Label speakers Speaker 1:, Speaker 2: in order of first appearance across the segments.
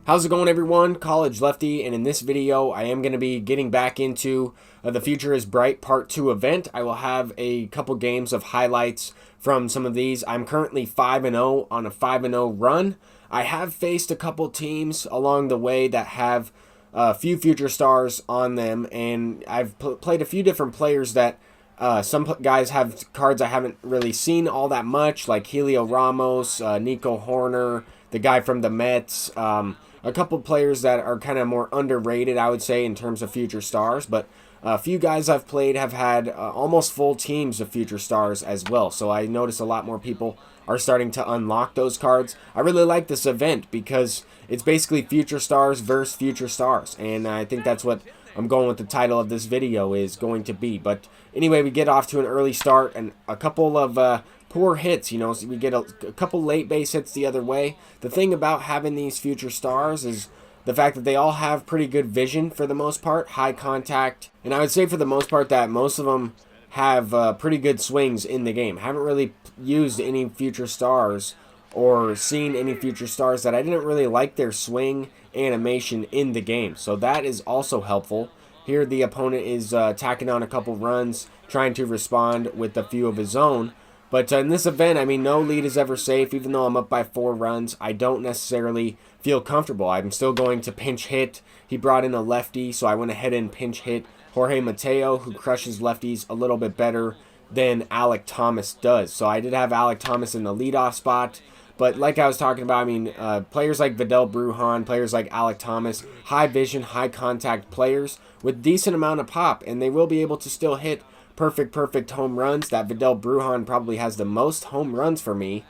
Speaker 1: How's it going, everyone? College Lefty, and in this video I am going to be getting back into the Future is Bright Part 2 event. I will have a couple games of highlights from some of these. I'm currently 5-0 on a 5-0 run. I have faced a couple teams along the way that have a few future stars on them, and I've played a few different players that some guys have cards I haven't really seen all that much, like Helio Ramos, Nico Horner, the guy from the Mets, a couple players that are kind of more underrated, I would say, in terms of future stars. But a few guys I've played have had almost full teams of future stars as well. So I notice a lot more people are starting to unlock those cards. I really like this event because it's basically future stars versus future stars. And I think that's what I'm going with the title of this video is going to be. But anyway, we get off to an early start and a couple of poor hits, you know, so we get a couple late base hits the other way. The thing about having these future stars is the fact that they all have pretty good vision for the most part, high contact, and I would say for the most part that most of them have pretty good swings in the game. Haven't really used any future stars or seen any future stars that I didn't really like their swing animation in the game, so that is also helpful. Here the opponent is tacking on a couple runs, trying to respond with a few of his own. But in this event, I mean, no lead is ever safe. Even though I'm up by 4 runs, I don't necessarily feel comfortable. I'm still going to pinch hit. He brought in a lefty, so I went ahead and pinch hit Jorge Mateo, who crushes lefties a little bit better than Alek Thomas does. So I did have Alek Thomas in the leadoff spot. But like I was talking about, I mean, players like Vidal Brujan, players like Alek Thomas, high vision, high contact players with decent amount of pop, and they will be able to still hit perfect home runs. That Vidal Brujan probably has the most home runs for me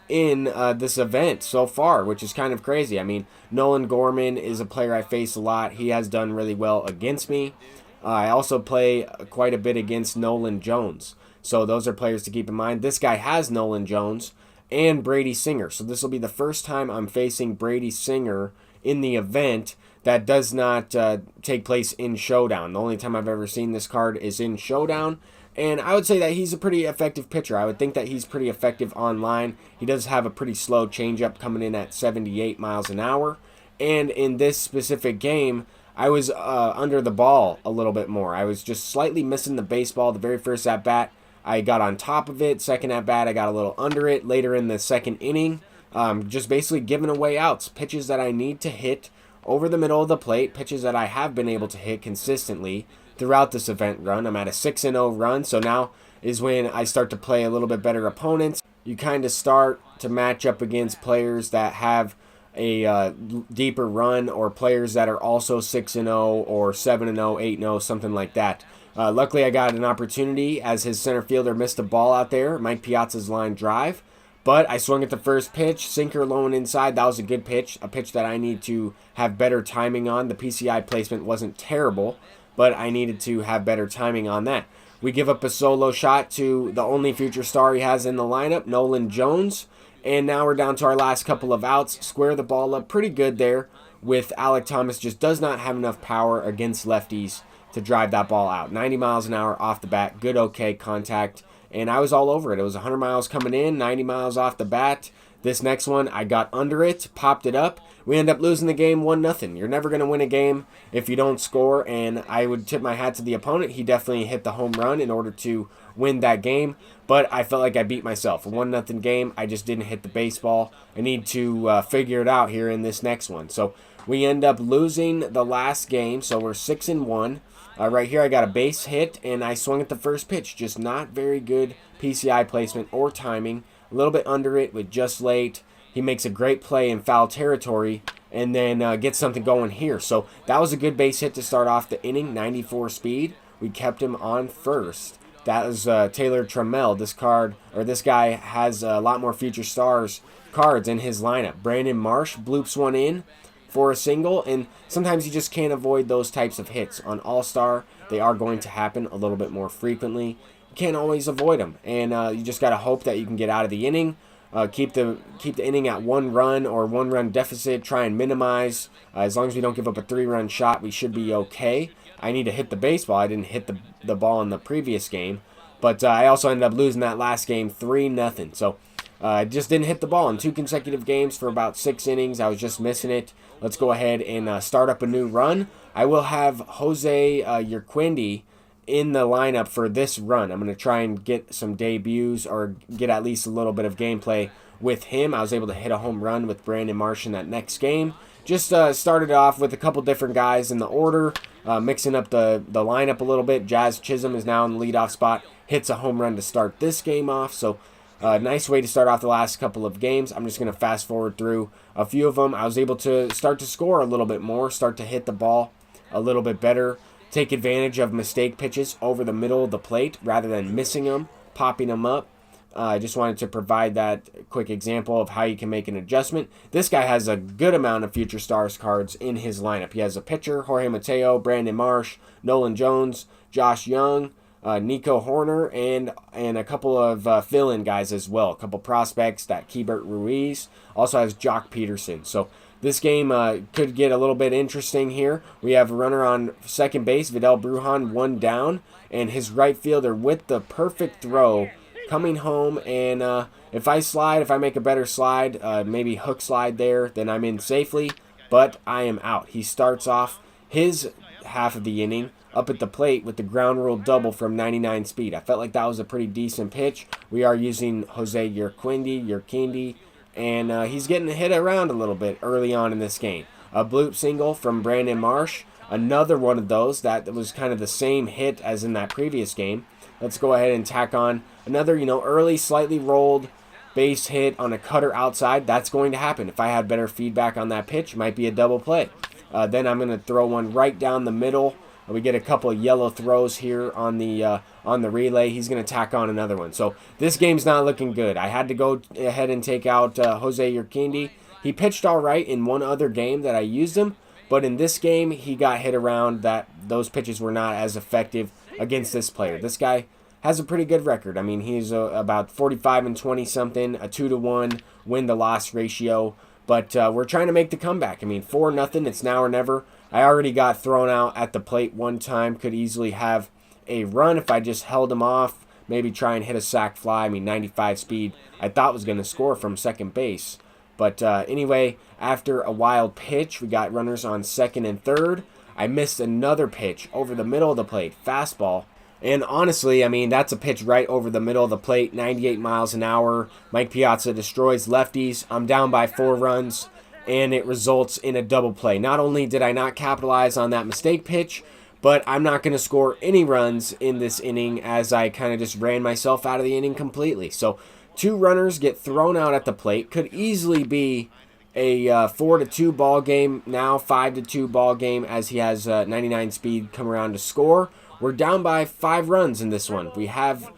Speaker 1: in this event so far, which is kind of crazy. I mean, Nolan Gorman is a player I face a lot. He has done really well against me. I also play quite a bit against Nolan Jones, so those are players to keep in mind. This guy has Nolan Jones and Brady Singer, so this will be the first time I'm facing Brady Singer in the event. That does not take place in Showdown. The only time I've ever seen this card is in Showdown. And I would say that he's a pretty effective pitcher. I would think that he's pretty effective online. He does have a pretty slow changeup coming in at 78 miles an hour. And in this specific game, I was under the ball a little bit more. I was just slightly missing the baseball. The very first at-bat, I got on top of it. Second at-bat, I got a little under it. Later in the second inning, just basically giving away outs. Pitches that I need to hit over the middle of the plate, pitches that I have been able to hit consistently throughout this event run. I'm at a 6-0 run, so now is when I start to play a little bit better opponents. You kind of start to match up against players that have a deeper run, or players that are also 6-0 or 7-0, 8-0, something like that. Luckily, I got an opportunity as his center fielder missed a ball out there, Mike Piazza's line drive. But I swung at the first pitch, sinker low and inside. That was a good pitch, a pitch that I need to have better timing on. The PCI placement wasn't terrible, but I needed to have better timing on that. We give up a solo shot to the only future star he has in the lineup, Nolan Jones. And now we're down to our last couple of outs. Square the ball up pretty good there with Alek Thomas. Just does not have enough power against lefties to drive that ball out. 90 miles an hour off the bat, good okay contact. And I was all over it. It was 100 miles coming in, 90 miles off the bat. This next one, I got under it, popped it up. We end up losing the game 1-0. You're never going to win a game if you don't score, and I would tip my hat to the opponent. He definitely hit the home run in order to win that game, but I felt like I beat myself. A 1-0 game, I just didn't hit the baseball. I need to figure it out here in this next one. So we end up losing the last game, so we're 6-1. Right here I got a base hit, and I swung at the first pitch. Just not very good PCI placement or timing. A little bit under it with just late. He makes a great play in foul territory and then gets something going here. So that was a good base hit to start off the inning, 94 speed. We kept him on first. That was Taylor Trammell. This guy has a lot more future stars cards in his lineup. Brandon Marsh bloops one in for a single, and sometimes you just can't avoid those types of hits. On All-Star, they are going to happen a little bit more frequently. You can't always avoid them, and you just got to hope that you can get out of the inning, keep the inning at 1 run or 1-run deficit, try and minimize. As long as we don't give up a 3-run shot, we should be okay. I need to hit the baseball. I didn't hit the ball in the previous game, but I also ended up losing that last game 3-0. So I just didn't hit the ball in 2 consecutive games for about 6 innings. I was just missing it. Let's go ahead and start up a new run. I will have Jose Urquidy in the lineup for this run. I'm going to try and get some debuts or get at least a little bit of gameplay with him. I was able to hit a home run with Brandon Marsh in that next game. Just started off with a couple different guys in the order, mixing up the lineup a little bit. Jazz Chisholm is now in the leadoff spot, hits a home run to start this game off. So nice way to start off the last couple of games. I'm just going to fast forward through a few of them. I was able to start to score a little bit more, start to hit the ball a little bit better, take advantage of mistake pitches over the middle of the plate rather than missing them, popping them up. I just wanted to provide that quick example of how you can make an adjustment. This guy has a good amount of Future Stars cards in his lineup. He has a pitcher, Jorge Mateo, Brandon Marsh, Nolan Jones, Josh Young, Nico Horner, and a couple of fill-in guys as well. A couple prospects, that Keibert Ruiz. Also has Jock Peterson. So this game could get a little bit interesting here. We have a runner on second base, Vidal Brujan, 1 down, and his right fielder with the perfect throw coming home. And if I make a better slide, maybe hook slide there, then I'm in safely, but I am out. He starts off his half of the inning up at the plate with the ground rule double from 99 speed. I felt like that was a pretty decent pitch. We are using Jose Urquidy, and he's getting hit around a little bit early on in this game. A bloop single from Brandon Marsh, another one of those that was kind of the same hit as in that previous game. Let's go ahead and tack on another, early, slightly rolled base hit on a cutter outside. That's going to happen. If I had better feedback on that pitch, it might be a double play. Then I'm going to throw one right down the middle. We get a couple of yellow throws here on the relay. He's going to tack on another one. So this game's not looking good. I had to go ahead and take out Jose Urquidy. He pitched all right in one other game that I used him, but in this game he got hit around. Those pitches were not as effective against this player. This guy has a pretty good record. I mean, he's about 45 and 20 something, a 2-to-1 win-to-loss ratio. But we're trying to make the comeback. I mean, 4-0, it's now or never. I already got thrown out at the plate one time. Could easily have a run if I just held him off. Maybe try and hit a sac fly. I mean, 95 speed. I thought was going to score from second base. But anyway, after a wild pitch, we got runners on second and third. I missed another pitch over the middle of the plate, fastball. And honestly, I mean, that's a pitch right over the middle of the plate, 98 miles an hour. Mike Piazza destroys lefties. I'm down by 4 runs, and it results in a double play. Not only did I not capitalize on that mistake pitch, but I'm not going to score any runs in this inning as I kind of just ran myself out of the inning completely. So 2 runners get thrown out at the plate. Could easily be a 4-2 ball game, now 5-2 ball game as he has 99 speed come around to score. We're down by 5 runs in this one. We have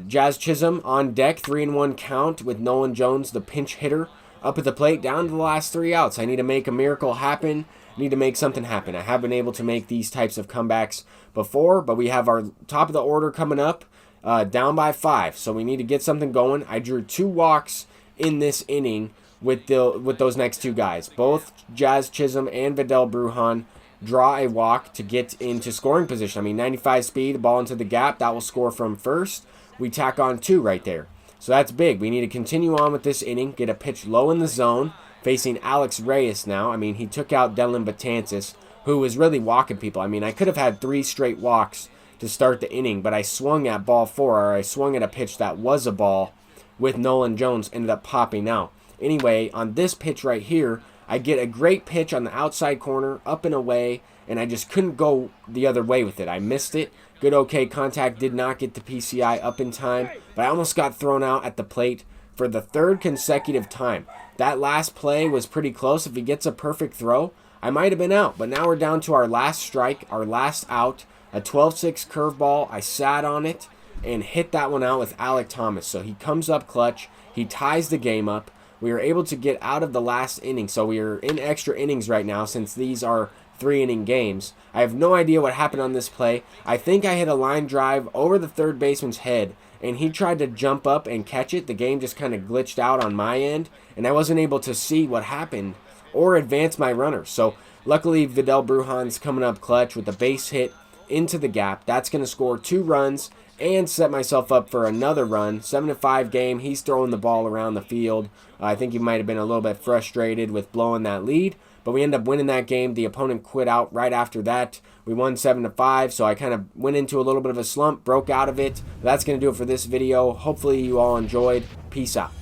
Speaker 1: Jazz Chisholm on deck, 3-1 count with Nolan Jones, the pinch hitter, up at the plate, down to the last 3 outs. I need to make a miracle happen. I need to make something happen. I have been able to make these types of comebacks before, but we have our top of the order coming up, down by 5. So we need to get something going. I drew 2 walks in this inning with those next 2 guys. Both Jazz Chisholm and Vidal Brujan draw a walk to get into scoring position. I mean, 95 speed, the ball into the gap, that will score from first. We tack on 2 right there. So that's big. We need to continue on with this inning, get a pitch low in the zone, facing Alex Reyes now. I mean, he took out Dylan Betances, who was really walking people. I mean, I could have had 3 straight walks to start the inning, but I swung at ball 4, or I swung at a pitch that was a ball with Nolan Jones, ended up popping out. Anyway, on this pitch right here, I get a great pitch on the outside corner, up and away, and I just couldn't go the other way with it. I missed it. Good okay contact, did not get the PCI up in time, but I almost got thrown out at the plate for the 3rd consecutive time. That last play was pretty close. If he gets a perfect throw, I might have been out, but now we're down to our last strike, our last out, a 12-6 curveball. I sat on it and hit that one out with Alec Thomas. So he comes up clutch. He ties the game up. We were able to get out of the last inning, so we are in extra innings right now since these are 3-inning games. I have no idea what happened on this play. I think I hit a line drive over the third baseman's head, and he tried to jump up and catch it. The game just kind of glitched out on my end, and I wasn't able to see what happened or advance my runner. So luckily, Vidal Brujan's coming up clutch with a base hit into the gap. That's going to score 2 runs and set myself up for another run. 7-5 game. He's throwing the ball around the field. I think he might have been a little bit frustrated with blowing that lead, but we end up winning that game. The opponent quit out right after that. We won 7-5, so I kind of went into a little bit of a slump, broke out of it. That's going to do it for this video. Hopefully you all enjoyed. Peace out.